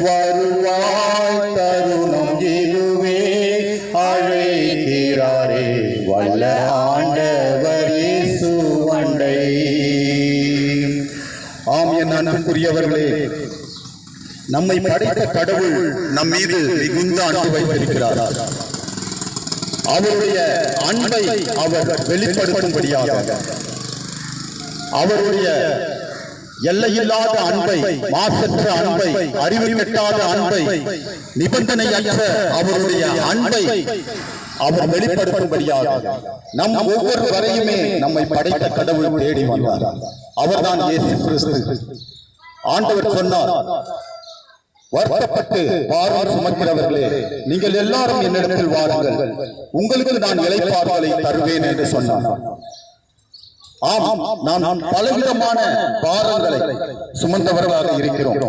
வருவாய் தருணம் இதுவே அழைக்கிறாரே வல்ல ஆண்டவர் இயேசு அண்டை. ஆம் என் அன்புக்குரியவர்களே, நம்மை படைத்த கடவுள் நம் மீது மிகுந்த அன்பு வைத்திருக்கிறார். அவருடைய அன்பை அவர் வெளிப்படுத்தும்படியாக அவருடைய எல்லையில்லாத அன்பை, மாசற்ற அன்பை, அறிவு கெட்டாத அன்பை, நிபந்தனையற்ற அவருடைய அன்பை அவர் வெளிப்படுத்தும்படியாக நம் ஒவ்வொருவரையுமே நம்மை படைத்த கடவுள் தேடி வந்தார். அவர்தான் இயேசு கிறிஸ்து. ஆண்டவர் சொன்னார், வருத்தப்பட்டு பாரம் சுமக்கிறவர்களே, நீங்கள் எல்லாரும் என்னிடத்தில் வாருங்கள், உங்களுக்கு நான் இளைப்பாறுதலை தருவேன் என்று சொன்னார். ஆம், நாம் பலவிதமான பாரங்களை சுமந்தவர்களாக இருக்கிறோம்.